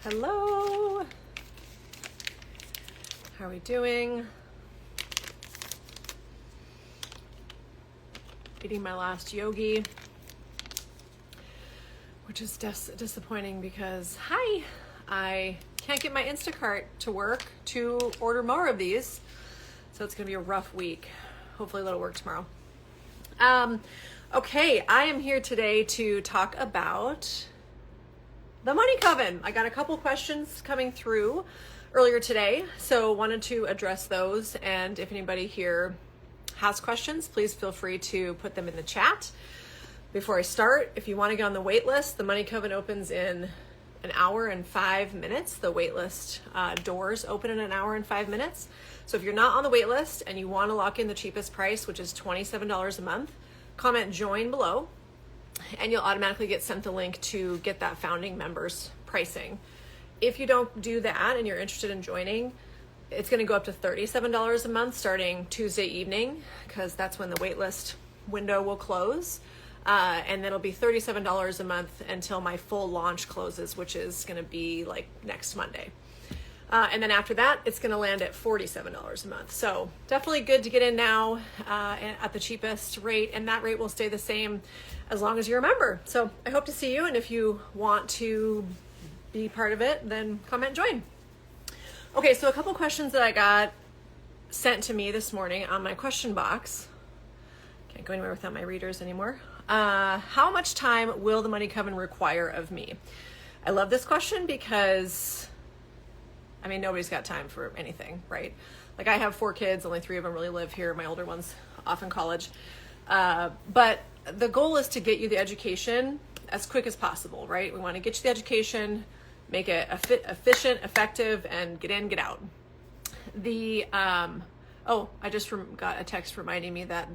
Hello. How are we doing? Eating my last yogi, which is disappointing because, I can't get my Instacart to work to order more of these. So it's going to be a rough week. Hopefully it'll work tomorrow. Okay, I am here today to talk about the money coven. I got a couple questions coming through earlier today, so wanted to address those. And if anybody here has questions, please feel free to put them in the chat. Before I start, if you want to get on the wait list, the money coven opens in an hour and 5 minutes. The wait list doors open in an hour and 5 minutes. So if you're not on the wait list and you want to lock in the cheapest price, which is $27 a month, comment join below and you'll automatically get sent the link to get that founding members pricing. If you don't do that and you're interested in joining, it's going to go up to $37 a month starting Tuesday evening, because that's when the waitlist window will close. And it'll be $37 a month until my full launch closes, which is going to be like next Monday. And then after that, it's going to land at $47 a month. So definitely good to get in now at the cheapest rate. And that rate will stay the same as long as you're a member. So I hope to see you. And if you want to be part of it, then comment join. Okay, so a couple questions that I got sent to me this morning on my question box. Can't go anywhere without my readers anymore. How much time will the money coven require of me? I love this question because, I mean, nobody's got time for anything, right? Like, I have 4 kids, only 3 of them really live here. My older one's off in college. But the goal is to get you the education as quick as possible, right? We want to get you the education, make it efficient, effective, and get in, get out. I just got a text reminding me that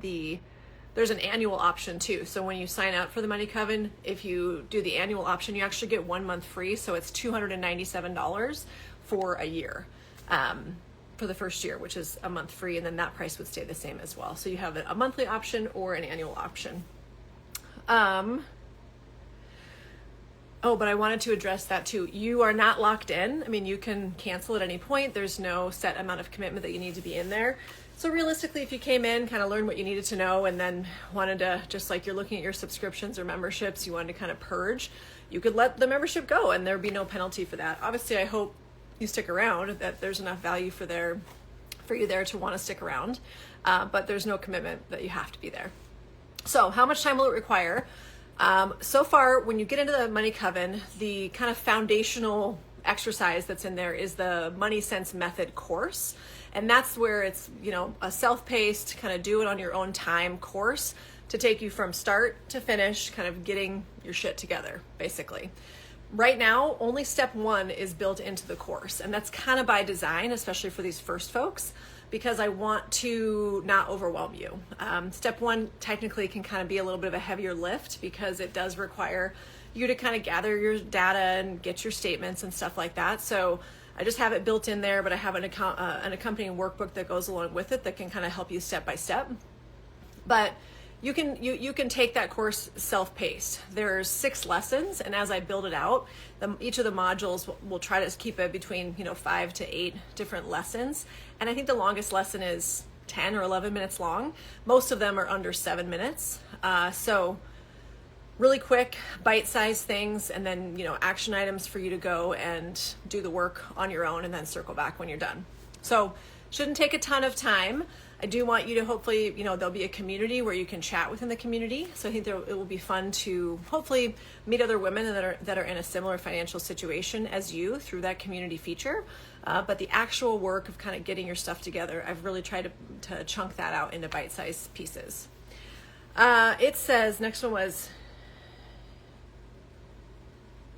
there's an annual option too. So when you sign up for the money coven, if you do the annual option, you actually get 1 month free. So it's $297 for a year, for the first year, which is a month free. And then that price would stay the same as well. So you have a monthly option or an annual option. But I wanted to address that too. You are not locked in. I mean, you can cancel at any point. There's no set amount of commitment that you need to be in there. So realistically, if you came in, kind of learned what you needed to know, and then wanted to, just like you're looking at your subscriptions or memberships, you wanted to kind of purge, you could let the membership go and there'd be no penalty for that. Obviously, I hope you stick around, that there's enough value for you there to want to stick around, but there's no commitment that you have to be there. So how much time will it require? So far, when you get into the money coven, the kind of foundational exercise that's in there is the Money Sense Method course. And that's where it's, a self-paced, kind of do it on your own time course to take you from start to finish, kind of getting your shit together, basically. Right now, only step 1 is built into the course. And that's kind of by design, especially for these first folks, because I want to not overwhelm you. Step 1 technically can kind of be a little bit of a heavier lift because it does require you to kind of gather your data and get your statements and stuff like that. So I just have it built in there, but I have an accompanying workbook that goes along with it that can kind of help you step by step. But you can take that course self-paced. There's 6 lessons, and as I build it out, each of the modules will try to keep it between 5 to 8 different lessons. And I think the longest lesson is 10 or 11 minutes long. Most of them are under 7 minutes. So really quick, bite-sized things, and then action items for you to go and do the work on your own, and then circle back when you're done. So shouldn't take a ton of time. I do want you to hopefully, there'll be a community where you can chat within the community. So I think it will be fun to hopefully meet other women that are in a similar financial situation as you through that community feature. But the actual work of kind of getting your stuff together, I've really tried to chunk that out into bite-sized pieces. It says, next one was,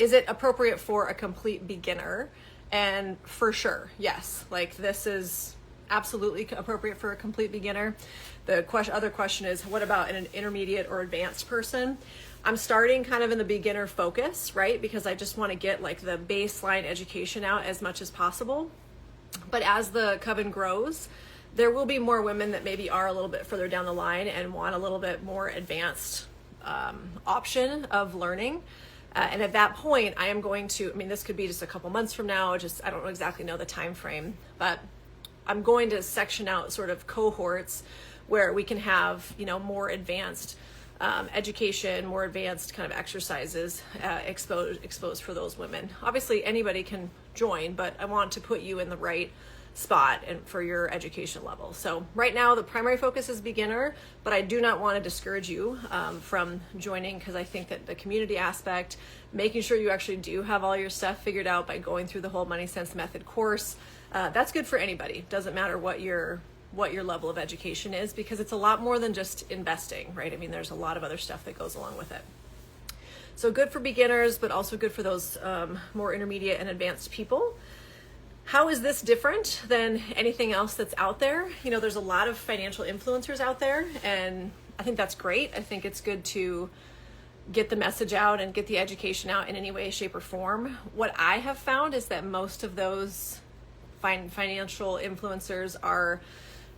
is it appropriate for a complete beginner? And for sure, yes. Like, this is absolutely appropriate for a complete beginner. The other question is, what about an intermediate or advanced person? I'm starting kind of in the beginner focus, right? Because I just want to get like the baseline education out as much as possible. But as the coven grows, there will be more women that maybe are a little bit further down the line and want a little bit more advanced option of learning. And at that point, I am going to, I mean, this could be just a couple months from now, I don't exactly know the time frame, but I'm going to section out sort of cohorts where we can have, more advanced education, more advanced kind of exercises exposed for those women. Obviously, anybody can join, but I want to put you in the right spot and for your education level. So right now, the primary focus is beginner, but I do not want to discourage you from joining, because I think that the community aspect, making sure you actually do have all your stuff figured out by going through the whole Money Sense Method course, that's good for anybody. Doesn't matter what your level of education is, because it's a lot more than just investing, right? I mean, there's a lot of other stuff that goes along with it. So good for beginners, but also good for those more intermediate and advanced people. How is this different than anything else that's out there? There's a lot of financial influencers out there, and I think that's great. I think it's good to get the message out and get the education out in any way, shape, or form. What I have found is that most of those financial influencers are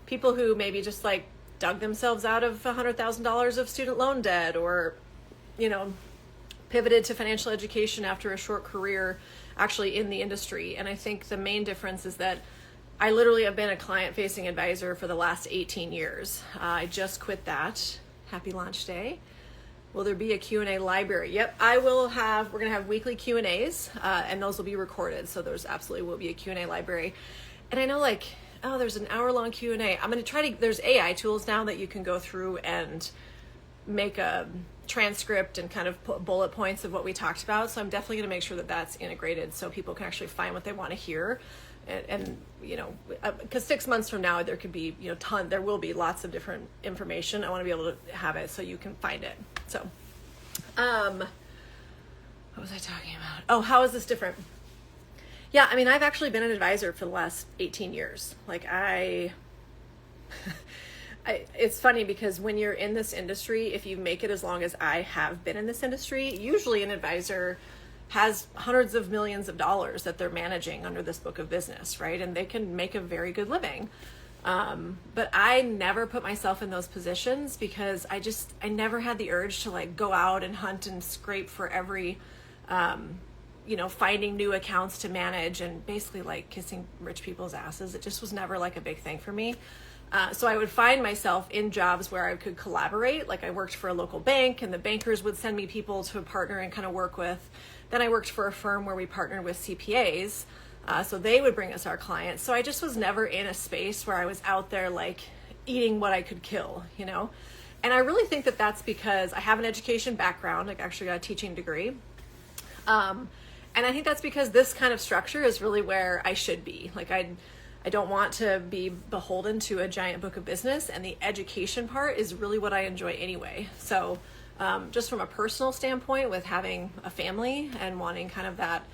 people who maybe just like dug themselves out of $100,000 of student loan debt, or, pivoted to financial education after a short career actually in the industry. And I think the main difference is that I literally have been a client-facing advisor for the last 18 years. I just quit that. Happy launch day. Will there be a Q&A library? Yep, we're going to have weekly Q&As, and those will be recorded. So there's absolutely will be a Q&A library. And I know there's an hour-long Q&A. I'm going to try to, there's AI tools now that you can go through and make a transcript and kind of put bullet points of what we talked about. So I'm definitely going to make sure that that's integrated so people can actually find what they want to hear. And because 6 months from now, there could be, there will be lots of different information. I want to be able to have it so you can find it. So, what was I talking about? Oh, how is this different? Yeah, I mean, I've actually been an advisor for the last 18 years. It's funny because when you're in this industry, if you make it as long as I have been in this industry, usually an advisor has hundreds of millions of dollars that they're managing under this book of business, right? And they can make a very good living. But I never put myself in those positions because I never had the urge to go out and hunt and scrape for every, finding new accounts to manage and basically kissing rich people's asses. It just was never a big thing for me. So I would find myself in jobs where I could collaborate. I worked for a local bank and the bankers would send me people to partner and kind of work with. Then I worked for a firm where we partnered with CPAs. So they would bring us our clients. So I just was never in a space where I was out there eating what I could kill, And I really think that that's because I have an education background. I actually got a teaching degree. And I think that's because this kind of structure is really where I should be. I don't want to be beholden to a giant book of business, and the education part is really what I enjoy anyway. So just from a personal standpoint with having a family and wanting kind of that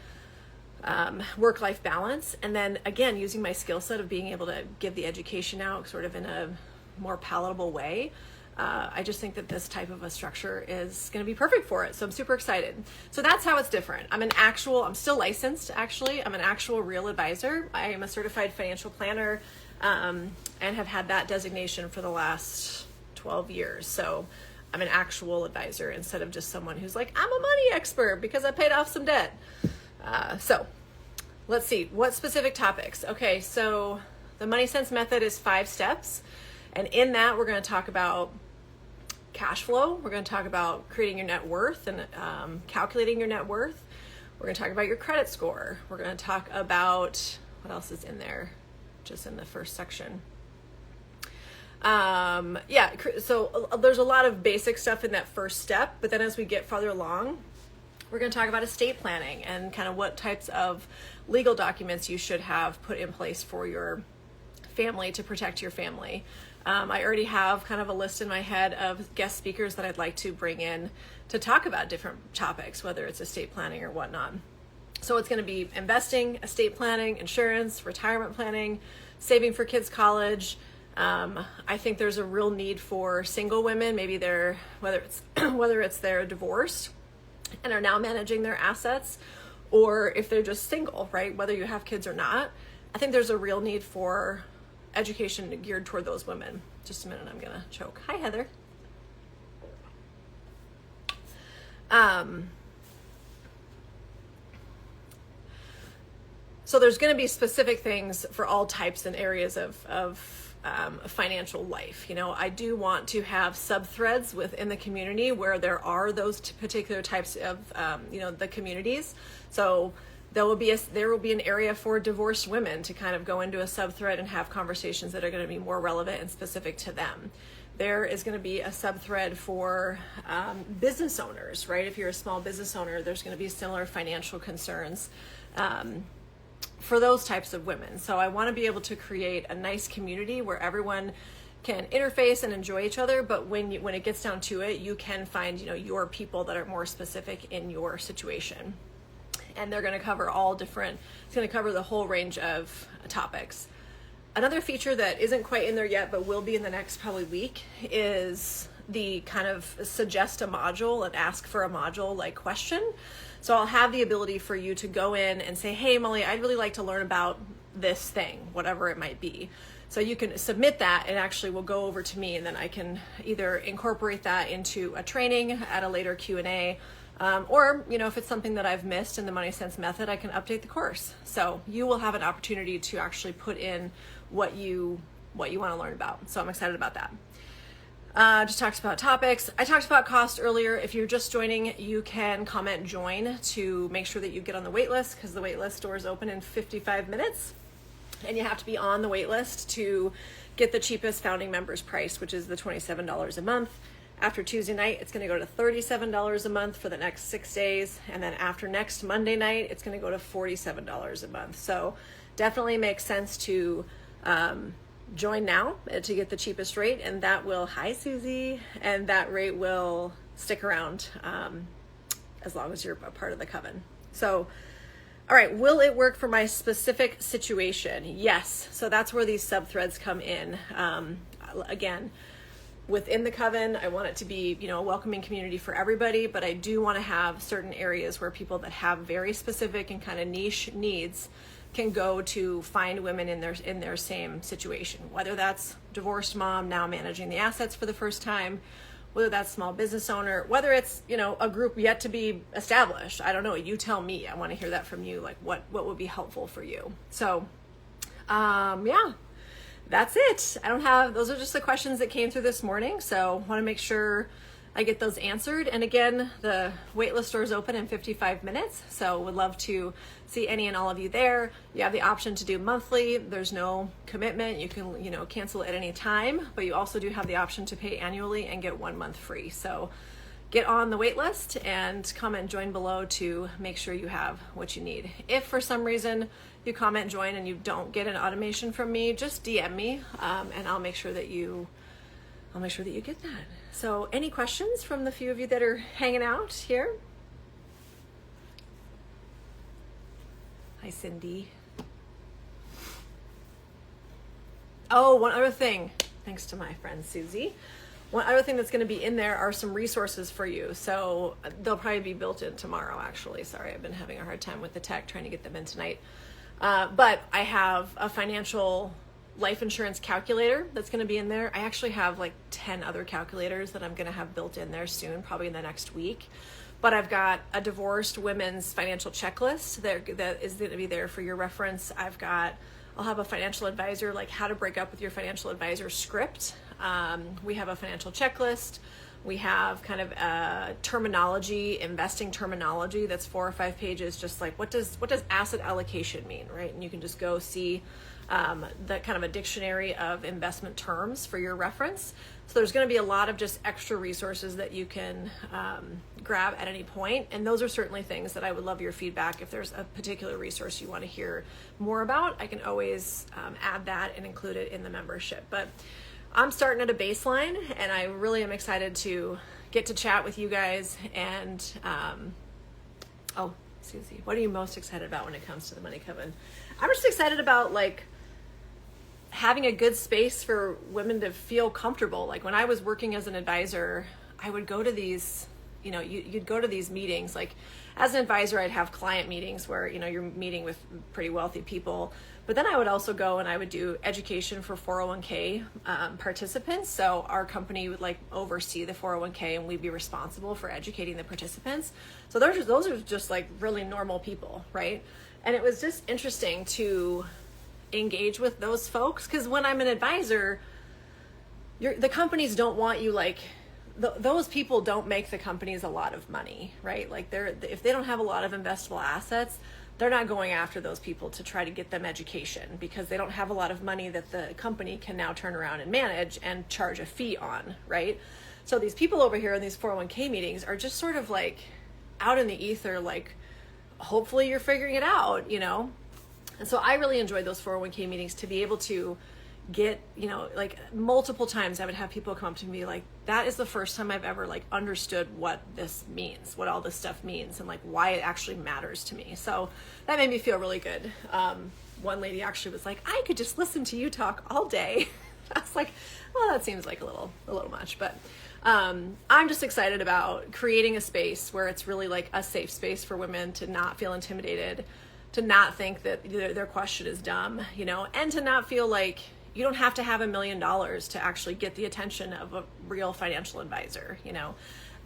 work-life balance, and then again, using my skill set of being able to give the education out sort of in a more palatable way, I just think that this type of a structure is going to be perfect for it. So I'm super excited. So that's how it's different. I'm still licensed actually. I'm an actual real advisor. I am a certified financial planner and have had that designation for the last 12 years. So I'm an actual advisor instead of just someone who's I'm a money expert because I paid off some debt. So let's see, what specific topics? Okay, so the Money Sense Method is 5 steps. And in that, we're going to talk about cash flow. We're going to talk about creating your net worth and calculating your net worth. We're going to talk about your credit score. We're going to talk about, what else is in there? Just in the first section. So there's a lot of basic stuff in that first step, but then as we get farther along, we're going to talk about estate planning and kind of what types of legal documents you should have put in place for your family to protect your family. I already have kind of a list in my head of guest speakers that I'd like to bring in to talk about different topics, whether it's estate planning or whatnot. So it's going to be investing, estate planning, insurance, retirement planning, saving for kids' college. I think there's a real need for single women, maybe whether it's they're divorced and are now managing their assets, or if they're just single, right? Whether you have kids or not, I think there's a real need for education geared toward those women. Just a minute, I'm gonna choke. Hi, Heather. So there's going to be specific things for all types and areas of financial life. I do want to have sub-threads within the community where there are those particular types of, the communities. So there will be an area for divorced women to kind of go into a sub-thread and have conversations that are going to be more relevant and specific to them. There is going to be a sub-thread for business owners, right? If you're a small business owner, there's going to be similar financial concerns for those types of women. So I want to be able to create a nice community where everyone can interface and enjoy each other, but when it gets down to it, you can find your people that are more specific in your situation. And they're going to cover it's going to cover the whole range of topics. Another feature that isn't quite in there yet, but will be in the next probably week, is the kind of suggest a module and ask for a module like question. So I'll have the ability for you to go in and say, hey, Molly, I'd really like to learn about this thing, whatever it might be. So you can submit that and actually will go over to me, and then I can either incorporate that into a training at a later Q&A, or, if it's something that I've missed in the Money Sense method, I can update the course. So you will have an opportunity to actually put in what you want to learn about. So I'm excited about that. Just talked about topics. I talked about cost earlier. If you're just joining, you can comment join to make sure that you get on the wait list, because the wait list doors open in 55 minutes. And you have to be on the wait list to get the cheapest founding members price, which is the $27 a month. After Tuesday night, it's going to go to $37 a month for the next 6 days. And then after next Monday night, it's going to go to $47 a month. So definitely makes sense to join now to get the cheapest rate, and that will, hi Susie, and that rate will stick around as long as you're a part of the coven. So, all right, will it work for my specific situation? Yes. So that's where these sub-threads come in. Again, within the coven, I want it to be, a welcoming community for everybody, but I do want to have certain areas where people that have very specific and kind of niche needs can go to find women in their same situation, whether that's divorced mom now managing the assets for the first time, whether that's small business owner, whether it's a group yet to be established. I don't know, you tell me. I want to hear that from you, like what would be helpful for you. So yeah, that's it. Those are just the questions that came through this morning, so want to make sure I get those answered. And again, the waitlist door is open in 55 minutes, so would love to see any and all of you there. You have the option to do monthly. There's no commitment. You can, cancel at any time, but you also do have the option to pay annually and get 1 month free. So get on the waitlist and comment join below to make sure you have what you need. If for some reason you comment join and you don't get an automation from me, just DM me, and I'll make sure that you get that. So any questions from the few of you that are hanging out here? Hi, Cindy. Oh, one other thing, thanks to my friend Susie. One other thing that's going to be in there are some resources for you. So they'll probably be built in tomorrow, actually. Sorry, I've been having a hard time with the tech trying to get them in tonight. But I have a financial life insurance calculator that's going to be in there. I actually have like 10 other calculators that I'm going to have built in there soon, probably in the next week. But I've got a divorced women's financial checklist that is going to be there for your reference. I'll have a financial advisor, like how to break up with your financial advisor script. We have a financial checklist. We have kind of a investing terminology that's 4 or 5 pages, just like what does asset allocation mean, right? And you can just go see that kind of a dictionary of investment terms for your reference. So there's going to be a lot of just extra resources that you can grab at any point. And those are certainly things that I would love your feedback. If there's a particular resource you want to hear more about, I can always add that and include it in the membership. But I'm starting at a baseline, and I really am excited to get to chat with you guys. And oh, Susie, what are you most excited about when it comes to the Money Coven? I'm just excited about having a good space for women to feel comfortable. Like when I was working as an advisor, I would go to these, you'd go to these meetings. Like as an advisor, I'd have client meetings where, you're meeting with pretty wealthy people. But then I would also go and I would do education for 401k participants. So our company would like oversee the 401k and we'd be responsible for educating the participants. So those are just like really normal people, right? And it was just interesting to engage with those folks, because when I'm an advisor, the companies don't want you like, those people don't make the companies a lot of money, right? Like if they don't have a lot of investable assets, they're not going after those people to try to get them education, because they don't have a lot of money that the company can now turn around and manage and charge a fee on, right? So these people over here in these 401k meetings are just sort of like out in the ether, like hopefully you're figuring it out, And so I really enjoyed those 401k meetings to be able to get, like multiple times I would have people come up to me like, that is the first time I've ever like understood what this means, what all this stuff means, and like why it actually matters to me. So that made me feel really good. One lady actually was like, I could just listen to you talk all day. I was like, well, that seems like a little much, but I'm just excited about creating a space where it's really like a safe space for women to not feel intimidated, to not think that their question is dumb, and to not feel like you don't have to have $1 million to actually get the attention of a real financial advisor.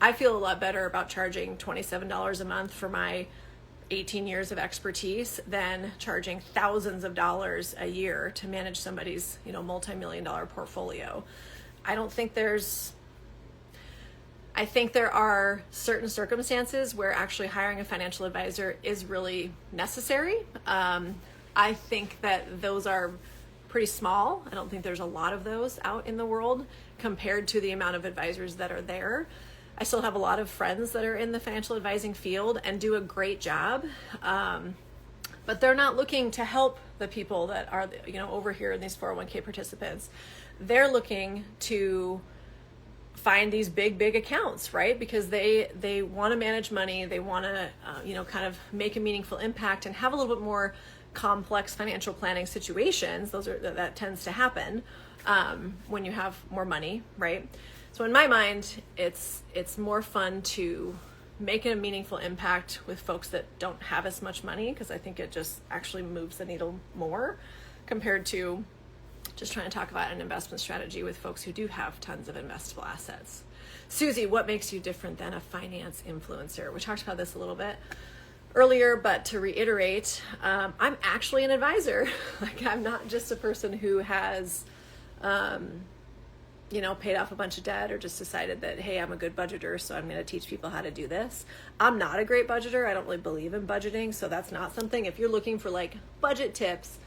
I feel a lot better about charging $27 a month for my 18 years of expertise than charging thousands of dollars a year to manage somebody's, multi-million-dollar portfolio. I think there are certain circumstances where actually hiring a financial advisor is really necessary. I think that those are pretty small. I don't think there's a lot of those out in the world compared to the amount of advisors that are there. I still have a lot of friends that are in the financial advising field and do a great job. But they're not looking to help the people that are, over here in these 401k participants. They're looking to find these big accounts, right? Because they want to manage money. They want to, kind of make a meaningful impact and have a little bit more complex financial planning situations. That tends to happen when you have more money, right? So in my mind, it's more fun to make a meaningful impact with folks that don't have as much money, because I think it just actually moves the needle more compared to just trying to talk about an investment strategy with folks who do have tons of investable assets. Susie, what makes you different than a finance influencer? We talked about this a little bit earlier, but to reiterate, I'm actually an advisor. Like, I'm not just a person who has, paid off a bunch of debt or just decided that, hey, I'm a good budgeter, so I'm going to teach people how to do this. I'm not a great budgeter. I don't really believe in budgeting, so that's not something. If you're looking for like budget tips,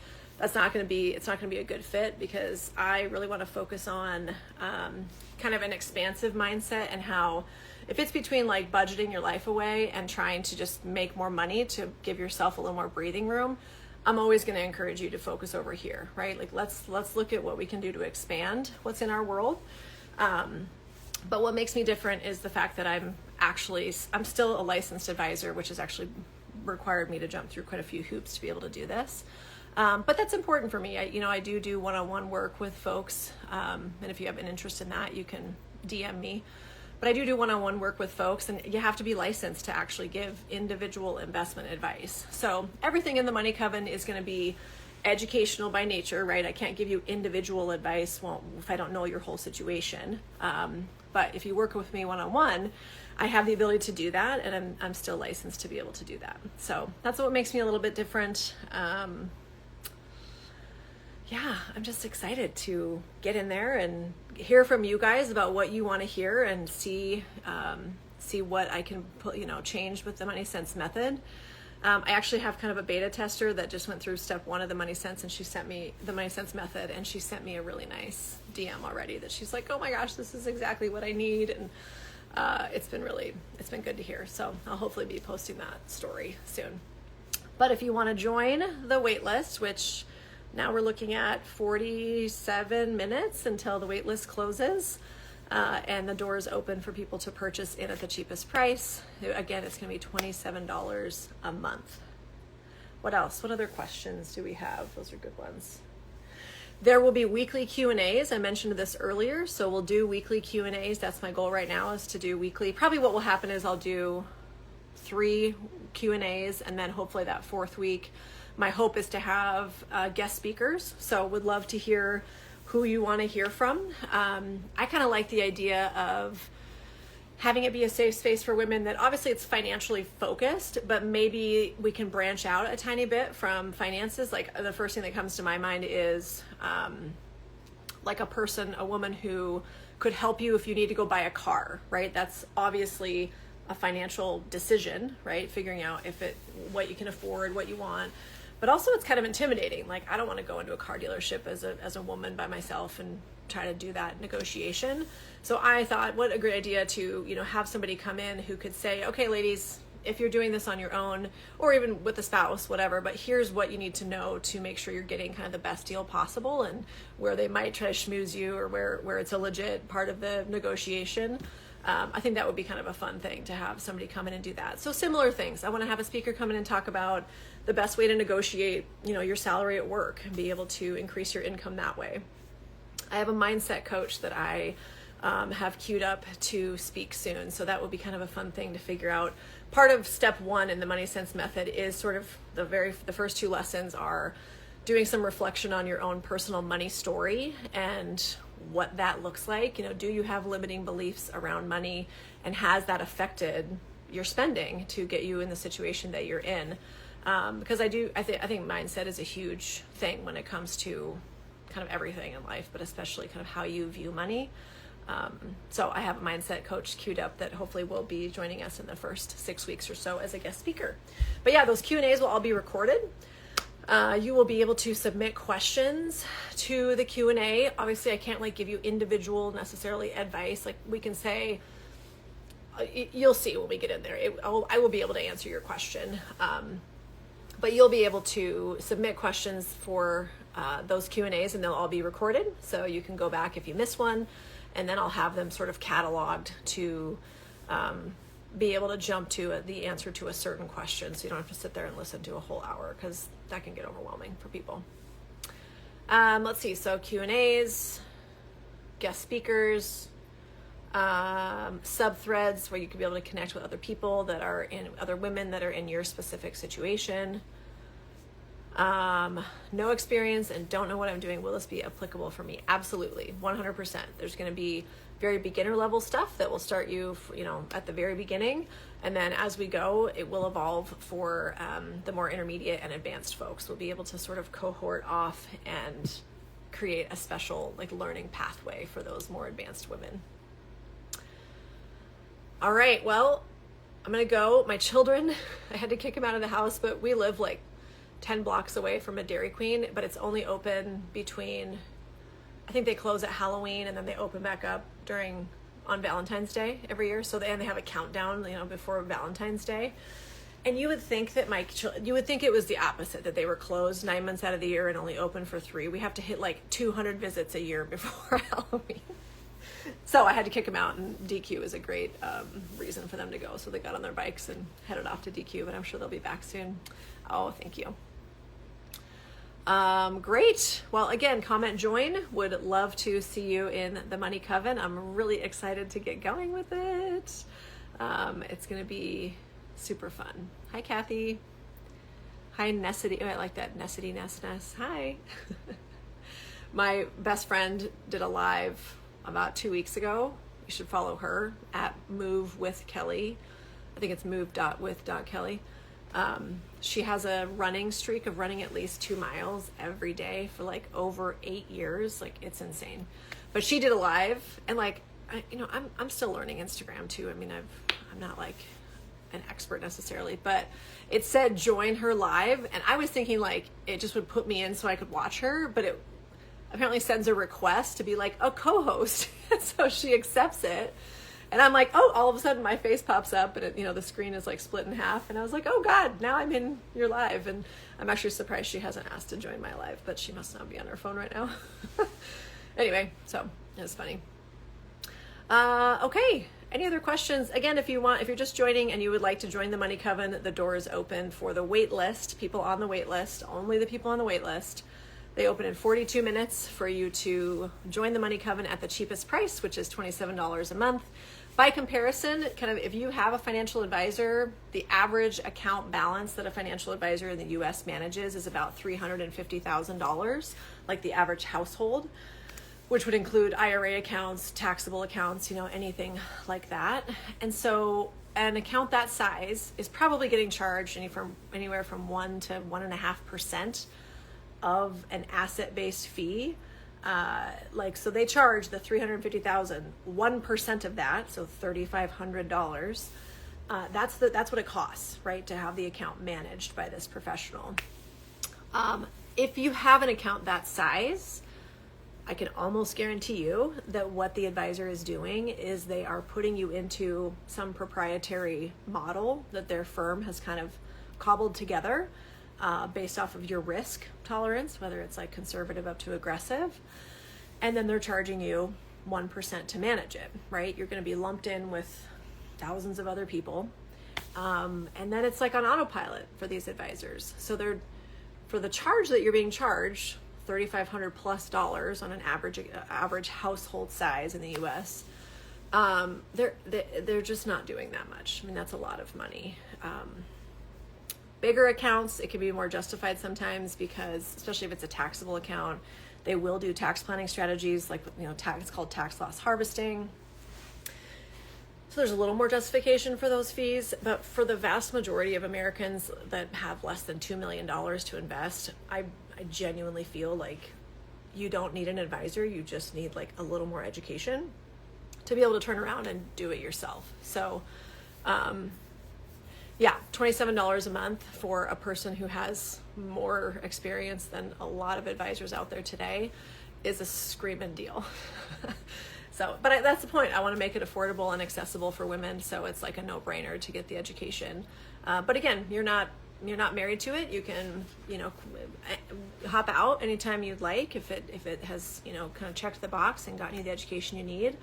it's not going to be a good fit, because I really want to focus on kind of an expansive mindset, and how if it's between like budgeting your life away and trying to just make more money to give yourself a little more breathing room, I'm always going to encourage you to focus over here, right? Like let's look at what we can do to expand what's in our world. But what makes me different is the fact that I'm still a licensed advisor, which has actually required me to jump through quite a few hoops to be able to do this. But that's important for me. I do one-on-one work with folks. And if you have an interest in that, you can DM me. But I do one-on-one work with folks, and you have to be licensed to actually give individual investment advice. So everything in the Money Coven is going to be educational by nature, right? I can't give you individual advice if I don't know your whole situation. But if you work with me one-on-one, I have the ability to do that, and I'm still licensed to be able to do that. So that's what makes me a little bit different. I'm just excited to get in there and hear from you guys about what you want to hear, and see what I can change with the Money Sense method. I actually have kind of a beta tester that just went through step 1 of the Money Sense, and she sent me the Money Sense method, and she sent me a really nice DM already that she's like, oh my gosh, this is exactly what I need. And it's been good to hear. So I'll hopefully be posting that story soon. But if you want to join the waitlist, which now we're looking at 47 minutes until the waitlist closes, and the doors open for people to purchase in at the cheapest price. Again, it's going to be $27 a month. What else? What other questions do we have? Those are good ones. There will be weekly Q&As. I mentioned this earlier, so we'll do weekly Q&As. That's my goal right now, is to do weekly. Probably what will happen is I'll do 3 Q&As, and then hopefully that 4th week, my hope is to have guest speakers. So would love to hear who you want to hear from. I kind of like the idea of having it be a safe space for women that obviously it's financially focused, but maybe we can branch out a tiny bit from finances. Like the first thing that comes to my mind is like a woman who could help you if you need to go buy a car, right? That's obviously a financial decision, right? Figuring out what you can afford, what you want. But also it's kind of intimidating. Like I don't want to go into a car dealership as a woman by myself and try to do that negotiation. So I thought, what a great idea to, have somebody come in who could say, okay, ladies, if you're doing this on your own or even with a spouse, whatever, but here's what you need to know to make sure you're getting kind of the best deal possible, and where they might try to schmooze you or where it's a legit part of the negotiation. I think that would be kind of a fun thing to have somebody come in and do that. So similar things. I want to have a speaker come in and talk about the best way to negotiate, your salary at work and be able to increase your income that way. I have a mindset coach that I have queued up to speak soon. So that will be kind of a fun thing to figure out. Part of step 1 in the Money Sense method is sort of the first 2 lessons are doing some reflection on your own personal money story and what that looks like. Do you have limiting beliefs around money, and has that affected your spending to get you in the situation that you're in? Because I think mindset is a huge thing when it comes to kind of everything in life, but especially kind of how you view money. So I have a mindset coach queued up that hopefully will be joining us in the first 6 weeks or so as a guest speaker. But yeah, those Q&As will all be recorded. You will be able to submit questions to the Q&A. Obviously, I can't give you individual necessarily advice. Like we can say, you'll see when we get in there. I will be able to answer your question. But you'll be able to submit questions for those Q&As, and they'll all be recorded. So you can go back if you miss one, and then I'll have them sort of cataloged to be able to jump to the answer to a certain question. So you don't have to sit there and listen to a whole hour, because that can get overwhelming for people. Let's see. So Q&As, guest speakers, sub-threads where you can be able to connect with other people other women that are in your specific situation. No experience and don't know what I'm doing. Will this be applicable for me? Absolutely. 100%. There's going to be very beginner level stuff that will start you, at the very beginning. And then as we go, it will evolve for the more intermediate and advanced folks. We'll be able to sort of cohort off and create a special learning pathway for those more advanced women. All right. Well, I'm going to go. My children, I had to kick them out of the house, but we live 10 blocks away from a Dairy Queen, but it's only open between, I think they close at Halloween and then they open back up on Valentine's Day every year. So they have a countdown, before Valentine's Day. And you would think that you would think it was the opposite, that they were closed 9 months out of the year and only open for 3. We have to hit 200 visits a year before Halloween. So I had to kick them out, and DQ is a great reason for them to go. So they got on their bikes and headed off to DQ, but I'm sure they'll be back soon. Oh, thank you. Great. Well, again, comment, join. Would love to see you in the Money Coven. I'm really excited to get going with it. It's going to be super fun. Hi, Kathy. Hi, Nessity. Oh, I like that. Nessity, Ness. Hi. My best friend did a live about 2 weeks ago. You should follow her at Move with Kelly. I think it's move.with.kelly. She has a running streak of running at least 2 miles every day for over 8 years. It's insane. But she did a live, and I'm still learning Instagram too. I mean, I'm not an expert necessarily, but it said join her live, and I was thinking it just would put me in so I could watch her, but it apparently sends a request to be a co-host. So she accepts it. And I'm all of a sudden my face pops up, and the screen is split in half. And I was oh God, now I'm in your live. And I'm actually surprised she hasn't asked to join my live, but she must not be on her phone right now. Anyway, so it was funny. Okay. Any other questions? Again, if you're just joining and you would like to join the Money Coven, the door is open for the wait list, people on the wait list, only the people on the wait list. They open in 42 minutes for you to join the Money Coven at the cheapest price, which is $27 a month. By comparison, kind of if you have a financial advisor, the average account balance that a financial advisor in the US manages is about $350,000, like the average household, which would include IRA accounts, taxable accounts, anything like that. And so an account that size is probably getting charged anywhere from 1 to 1.5% of an asset-based fee. So they charge the $350,000, 1% of that, so $3,500. That's what it costs, right, to have the account managed by this professional. If you have an account that size, I can almost guarantee you that what the advisor is doing is they are putting you into some proprietary model that their firm has kind of cobbled together based off of your risk tolerance, whether it's like conservative up to aggressive. And then they're charging you 1% to manage it, right? You're going to be lumped in with thousands of other people. And then it's like on autopilot for these advisors. So for the charge that you're being charged, $3,500 plus on an average household size in the US, they're just not doing that much. I mean, that's a lot of money. Bigger accounts, it can be more justified sometimes because, especially if it's a taxable account, they will do tax planning strategies like, it's called tax loss harvesting. So there's a little more justification for those fees, but for the vast majority of Americans that have less than $2 million to invest, I genuinely feel like you don't need an advisor. You just need like a little more education to be able to turn around and do it yourself. So, $27 a month for a person who has more experience than a lot of advisors out there today is a screaming deal. But that's the point. I want to make it affordable and accessible for women, so it's like a no-brainer to get the education. But again, you're not married to it. You can, hop out anytime you'd like if it has, kind of checked the box and gotten you the education you need.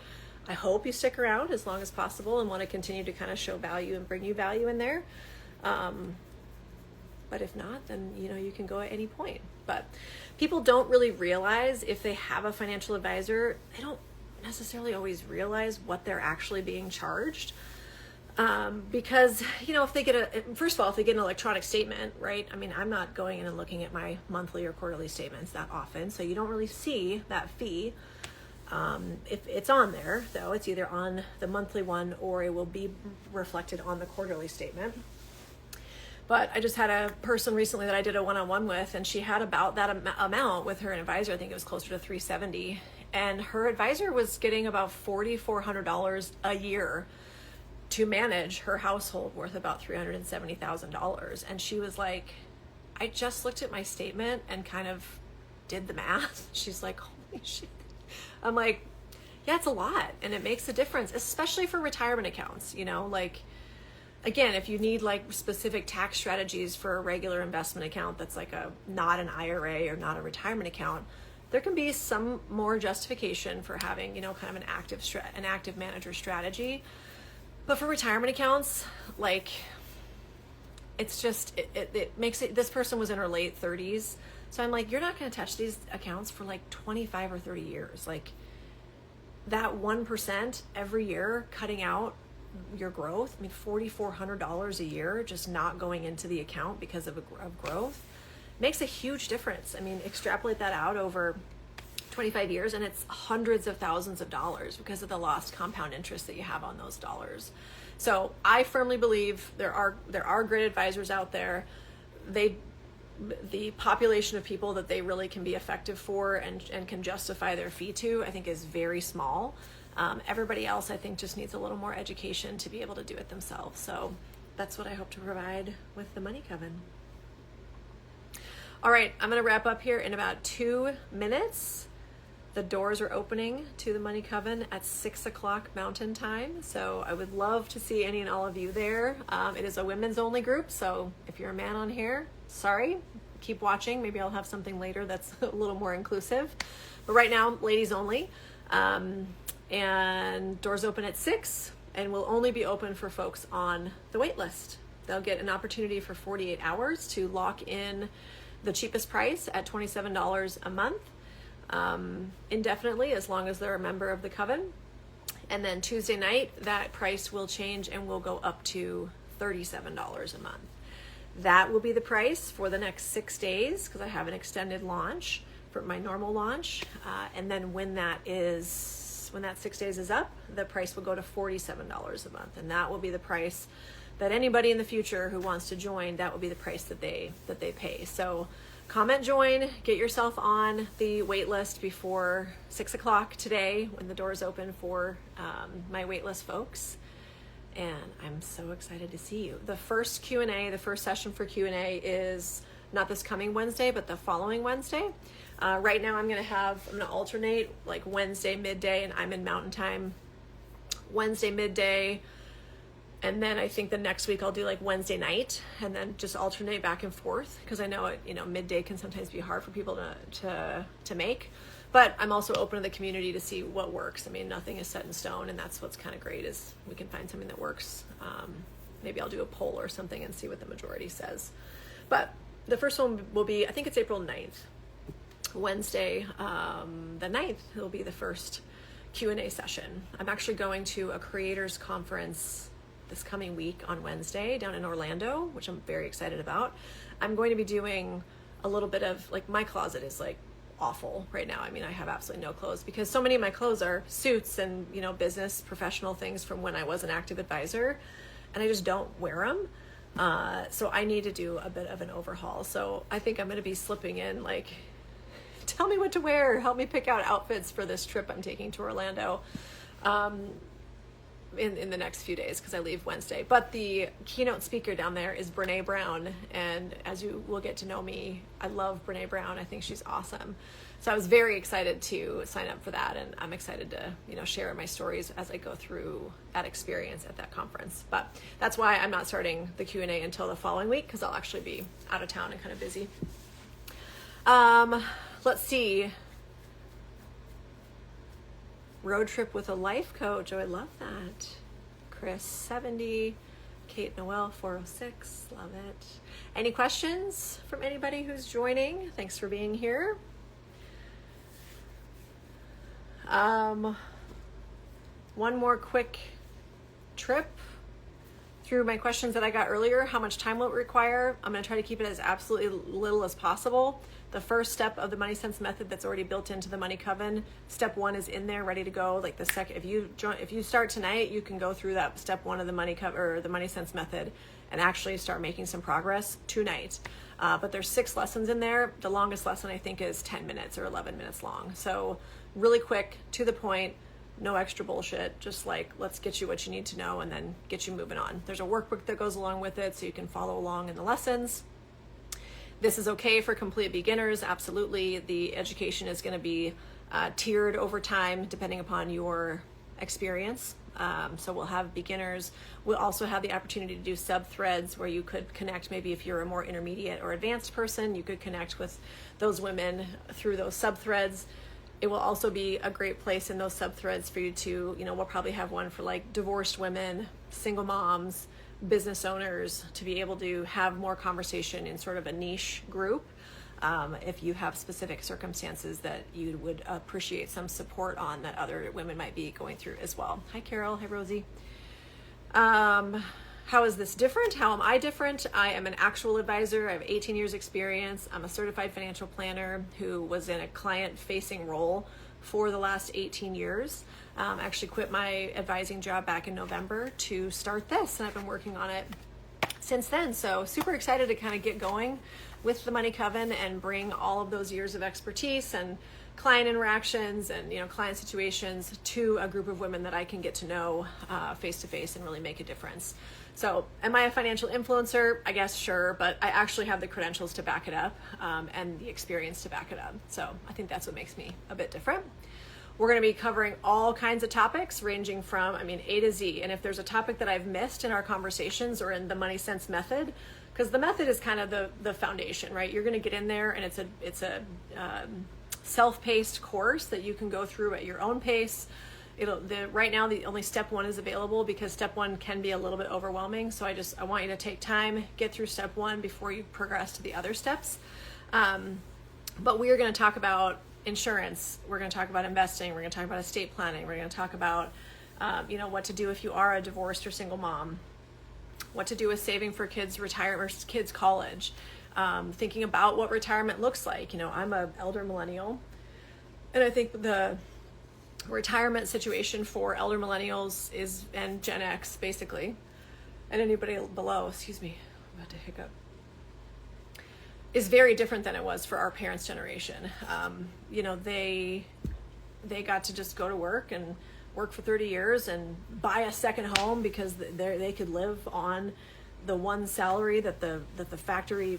I hope you stick around as long as possible and want to continue to kind of show value and bring you value in there. But if not, then, you can go at any point. But people don't really realize if they have a financial advisor, they don't necessarily always realize what they're actually being charged. Because, if they first of all, if they get an electronic statement, right? I mean, I'm not going in and looking at my monthly or quarterly statements that often, so you don't really see that fee. If it's on there, though, it's either on the monthly one or it will be reflected on the quarterly statement. But I just had a person recently that I did a one-on-one with, and she had about that amount with her advisor. I think it was closer to $370, and her advisor was getting about $4,400 a year to manage her household worth about $370,000. And she was like, I just looked at my statement and kind of did the math. She's like, holy shit. I'm like, yeah, it's a lot, and it makes a difference, especially for retirement accounts. Again, if you need like specific tax strategies for a regular investment account that's like not an IRA or not a retirement account, there can be some more justification for having, kind of an active manager strategy. But for retirement accounts, like, it's just, it makes it, this person was in her late 30s. So I'm like, you're not going to touch these accounts for like 25 or 30 years. Like, that 1% every year cutting out your growth, I mean, $4,400 a year just not going into the account because of growth makes a huge difference. I mean, extrapolate that out over 25 years and it's hundreds of thousands of dollars because of the lost compound interest that you have on those dollars. So I firmly believe there are great advisors out there. The population of people that they really can be effective for and can justify their fee to, I think, is very small. Everybody else, I think, just needs a little more education to be able to do it themselves. So that's what I hope to provide with the Money Coven. All right, I'm going to wrap up here in about 2 minutes. The doors are opening to the Money Coven at 6 o'clock Mountain Time. So I would love to see any and all of you there. It is a women's only group. So if you're a man on here, sorry, keep watching. Maybe I'll have something later that's a little more inclusive. But right now, ladies only. And doors open at 6 and will only be open for folks on the wait list. They'll get an opportunity for 48 hours to lock in the cheapest price at $27 a month, indefinitely, as long as they're a member of the Coven. And then Tuesday night, that price will change and will go up to $37 a month. That will be the price for the next 6 days, because I have an extended launch for my normal launch. And then when that 6 days is up, the price will go to $47 a month. And that will be the price that anybody in the future who wants to join, that will be the price that they pay. So comment join, get yourself on the wait list before 6 o'clock today when the doors open for my waitlist folks. And I'm so excited to see you. The first Q&A, the first session for Q&A is not this coming Wednesday, but the following Wednesday. Right now I'm going to alternate like Wednesday midday, and I'm in Mountain Time Wednesday midday. And then I think the next week I'll do like Wednesday night, and then just alternate back and forth, because I know midday can sometimes be hard for people to make. But I'm also open to the community to see what works. I mean, nothing is set in stone, and that's what's kind of great, is we can find something that works. Maybe I'll do a poll or something and see what the majority says. But the first one will be, I think it's April 9th. Wednesday, the 9th, it'll be the first Q&A session. I'm actually going to a creators conference this coming week on Wednesday down in Orlando, which I'm very excited about. I'm going to be doing a little bit of, like, my closet is like awful right now. I mean, I have absolutely no clothes, because so many of my clothes are suits and, business professional things from when I was an active advisor, and I just don't wear them. So I need to do a bit of an overhaul. So I think I'm going to be slipping in, like, tell me what to wear, help me pick out outfits for this trip I'm taking to Orlando. In the next few days, because I leave Wednesday. But the keynote speaker down there is Brene Brown, and as you will get to know me, I love Brene Brown. I think she's awesome. So I was very excited to sign up for that, and I'm excited to share my stories as I go through that experience at that conference. But that's why I'm not starting the Q&A until the following week, because I'll actually be out of town and kind of busy. Let's see. Road trip with a life coach. Oh, I love that. Chris 70, Kate Noel 406. Love it. Any questions from anybody who's joining? Thanks for being here. One more quick trip through my questions that I got earlier. How much time will it require? I'm going to try to keep it as absolutely little as possible. The first step of the Money Sense method that's already built into the Money Coven, step 1 is in there, ready to go. Like the second, if you start tonight, you can go through that step 1 of the Money Coven or the Money Sense method and actually start making some progress tonight. But there's 6 lessons in there. The longest lesson I think is 10 minutes or 11 minutes long. So really quick, to the point, no extra bullshit. Just like, let's get you what you need to know and then get you moving on. There's a workbook that goes along with it so you can follow along in the lessons. This is okay for complete beginners. Absolutely. The education is going to be tiered over time depending upon your experience. So we'll have beginners. We'll also have the opportunity to do sub-threads where you could connect. Maybe if you're a more intermediate or advanced person, you could connect with those women through those sub-threads. It will also be a great place in those sub-threads for you to, we'll probably have one for like divorced women, single moms, business owners, to be able to have more conversation in sort of a niche group. If you have specific circumstances that you would appreciate some support on that other women might be going through as well. Hi, Carol. Hi, Rosie. How is this different? How am I different? I am an actual advisor. I have 18 years experience. I'm a certified financial planner who was in a client-facing role for the last 18 years. I actually quit my advising job back in November to start this, and I've been working on it since then. So super excited to kind of get going with the Money Coven and bring all of those years of expertise and client interactions and client situations to a group of women that I can get to know face to face and really make a difference. So am I a financial influencer? I guess sure, but I actually have the credentials to back it up and the experience to back it up. So I think that's what makes me a bit different. We're going to be covering all kinds of topics ranging from, A to Z. And if there's a topic that I've missed in our conversations or in the Money Sense method, because the method is kind of the foundation, right? You're going to get in there and it's a self-paced course that you can go through at your own pace. right now the only step one is available because step one can be a little bit overwhelming. So I want you to take time, get through step one before you progress to the other steps. But we are going to talk about insurance. We're going to talk about investing. We're going to talk about estate planning. We're going to talk about, what to do if you are a divorced or single mom, what to do with saving for kids' retirement or kids' college, thinking about what retirement looks like. I'm an elder millennial, and I think the retirement situation for elder millennials and Gen X basically, and anybody below, excuse me, I'm about to hiccup, is very different than it was for our parents' generation. They got to just go to work and work for 30 years and buy a second home because they could live on the one salary that the factory,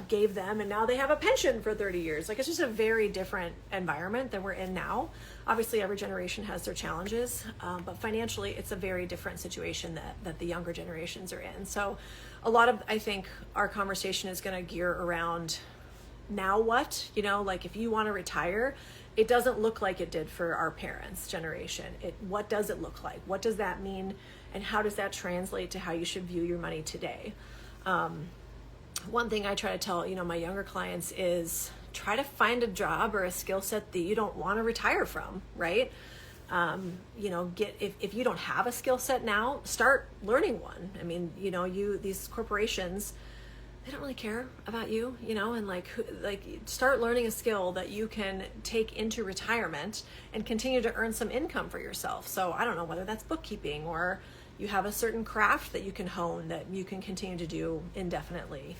gave them, and now they have a pension for 30 years. Like, it's just a very different environment than we're in now. Obviously, every generation has their challenges, but financially, it's a very different situation that the younger generations are in. So a lot of, I think, our conversation is going to gear around now what, like if you want to retire, it doesn't look like it did for our parents' generation. What does it look like? What does that mean? And how does that translate to how you should view your money today? One thing I try to tell, my younger clients is try to find a job or a skill set that you don't want to retire from, right? If you don't have a skill set now, start learning one. I mean, these corporations, they don't really care about you, and start learning a skill that you can take into retirement and continue to earn some income for yourself. So I don't know whether that's bookkeeping or you have a certain craft that you can hone that you can continue to do indefinitely.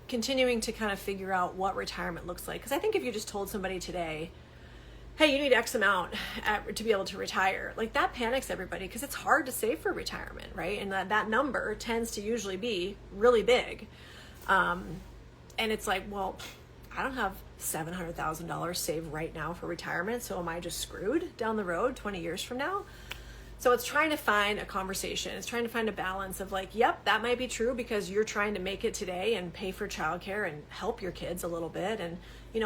Continuing to kind of figure out what retirement looks like. Because I think if you just told somebody today, hey, you need X amount to be able to retire, like that panics everybody because it's hard to save for retirement, right? And that number tends to usually be really big. And it's like, well, I don't have $700,000 saved right now for retirement, so am I just screwed down the road 20 years from now? So it's trying to find a conversation. It's trying to find a balance of like, yep, that might be true because you're trying to make it today and pay for childcare and help your kids a little bit. And,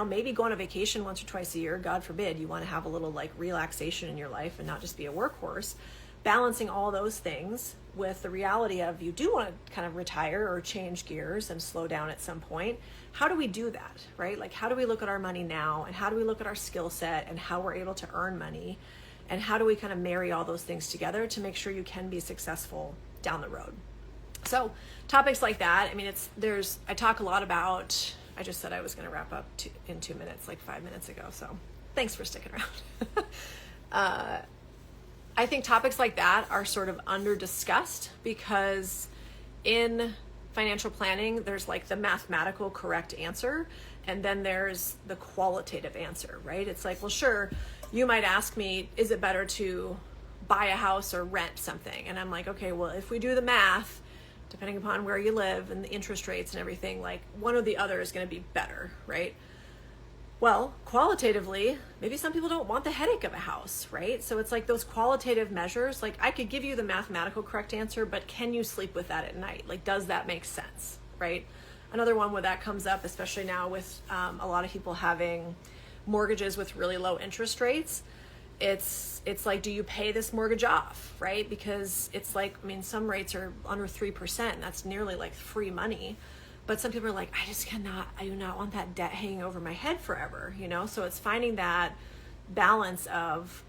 maybe go on a vacation once or twice a year. God forbid you want to have a little like relaxation in your life and not just be a workhorse. Balancing all those things with the reality of you do want to kind of retire or change gears and slow down at some point. How do we do that, right? Like, how do we look at our money now, and how do we look at our skill set and how we're able to earn money? And how do we kind of marry all those things together to make sure you can be successful down the road? So topics like that, I mean, I talk a lot about, I just said I was going to wrap up in 2 minutes, like 5 minutes ago. So thanks for sticking around. I think topics like that are sort of under discussed because in financial planning, there's like the mathematical correct answer. And then there's the qualitative answer, right? It's like, well, sure, you might ask me, is it better to buy a house or rent something? And I'm like, okay, well, if we do the math, depending upon where you live and the interest rates and everything, like one or the other is going to be better, right? Well, qualitatively, maybe some people don't want the headache of a house, right? So it's like those qualitative measures, like I could give you the mathematical correct answer, but can you sleep with that at night? Like, does that make sense, right? Another one where that comes up, especially now with a lot of people having mortgages with really low interest rates, it's like, do you pay this mortgage off, right? Because it's like, I mean, some rates are under 3%. That's nearly like free money. But some people are like, I do not want that debt hanging over my head forever, So it's finding that balance of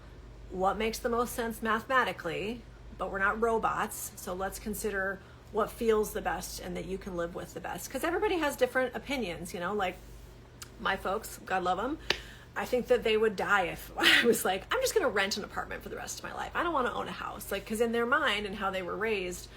what makes the most sense mathematically, but we're not robots. So let's consider what feels the best and that you can live with the best. Because everybody has different opinions, like my folks, God love them. I think that they would die if I was like, I'm just going to rent an apartment for the rest of my life. I don't want to own a house. Like, because in their mind and how they were raised,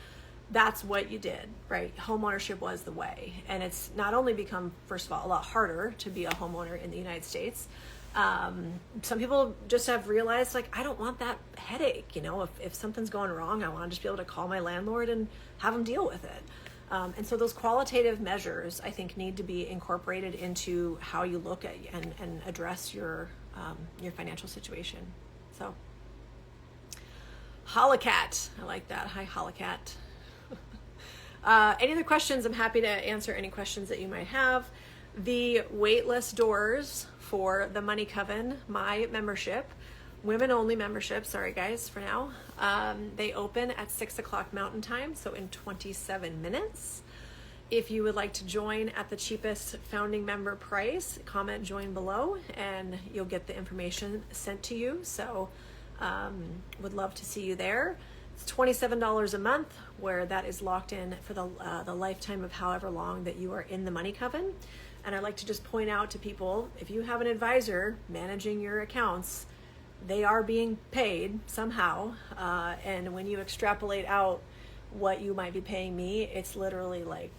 that's what you did, right? Homeownership was the way. And it's not only become, first of all, a lot harder to be a homeowner in the United States. Some people just have realized, like, I don't want that headache. If something's going wrong, I want to just be able to call my landlord and have them deal with it. And so those qualitative measures, I think, need to be incorporated into how you look at and address your financial situation. So, Holocat, I like that. Hi, Holocat. Any other questions? I'm happy to answer any questions that you might have. The waitlist doors for the Money Coven, my membership, women only membership, sorry guys for now, they open at 6 o'clock Mountain Time, so in 27 minutes. If you would like to join at the cheapest founding member price, comment join below and you'll get the information sent to you. So would love to see you there. It's $27 a month, where that is locked in for the lifetime of however long that you are in the Money Coven. And I'd like to just point out to people, if you have an advisor managing your accounts, they are being paid somehow. And when you extrapolate out what you might be paying me, it's literally like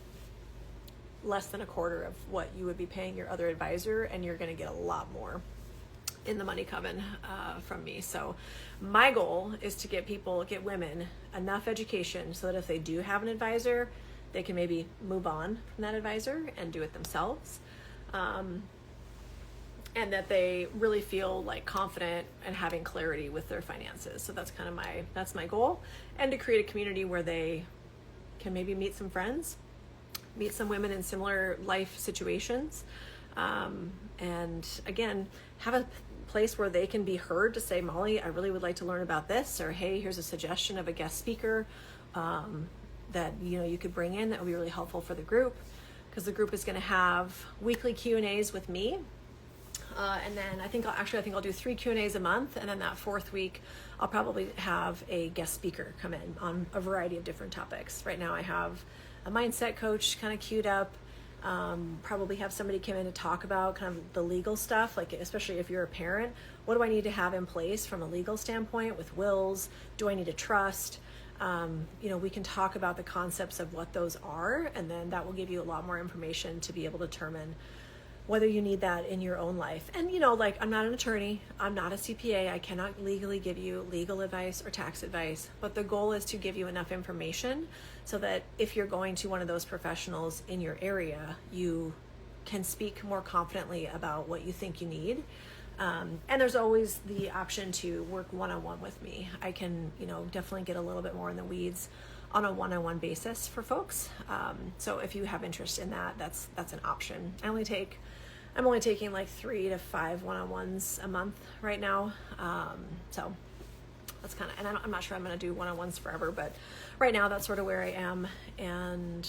less than a quarter of what you would be paying your other advisor, and you're going to get a lot more in the Money Coven from me. So my goal is to get women enough education so that if they do have an advisor, they can maybe move on from that advisor and do it themselves. And that they really feel like confident and having clarity with their finances. So that's kind of that's my goal. And to create a community where they can maybe meet some friends, meet some women in similar life situations. And again, have a place where they can be heard to say, Molly, I really would like to learn about this, or hey, here's a suggestion of a guest speaker that you could bring in that would be really helpful for the group, because the group is going to have weekly Q&As with me. And then I think I'll do 3 Q&As a month, and then that 4th week I'll probably have a guest speaker come in on a variety of different topics. Right now I have a mindset coach kind of queued up. Probably have somebody come in to talk about kind of the legal stuff, like especially if you're a parent, what do I need to have in place from a legal standpoint with wills? Do I need a trust? We can talk about the concepts of what those are, and then that will give you a lot more information to be able to determine whether you need that in your own life. And I'm not an attorney, I'm not a CPA, I cannot legally give you legal advice or tax advice, but the goal is to give you enough information so that if you're going to one of those professionals in your area, you can speak more confidently about what you think you need. And there's always the option to work one-on-one with me. I can, definitely get a little bit more in the weeds on a one-on-one basis for folks. So if you have interest in that, that's an option. I'm only taking like 3 to 5 one-on-ones a month right now. So that's kind of, and I'm not sure I'm going to do one-on-ones forever, but right now that's sort of where I am. And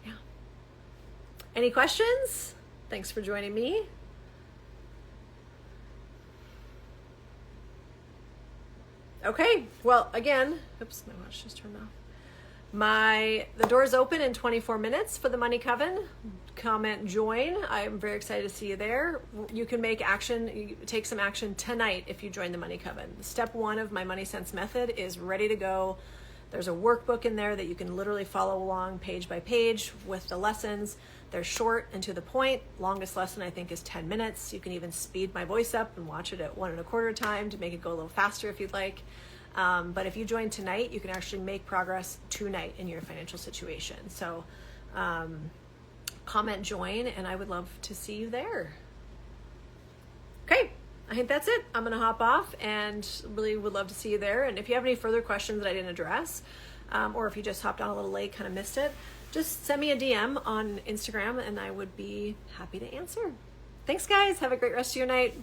yeah. Any questions? Thanks for joining me. Okay, well, again, oops, my watch just turned off. The door's open in 24 minutes for the Money Coven. Comment join. I'm very excited to see you there. You can take some action tonight if you join the Money Coven. Step 1 of my Money Sense method is ready to go. There's a workbook in there that you can literally follow along page by page with the lessons. They're short and to the point. Longest lesson I think is 10 minutes. You can even speed my voice up and watch it at 1 1/4 time to make it go a little faster if you'd like. But if you join tonight, you can actually make progress tonight in your financial situation. So comment join, and I would love to see you there. Okay, I think that's it. I'm going to hop off and really would love to see you there. And if you have any further questions that I didn't address, or if you just hopped on a little late, kind of missed it, just send me a DM on Instagram and I would be happy to answer. Thanks guys. Have a great rest of your night.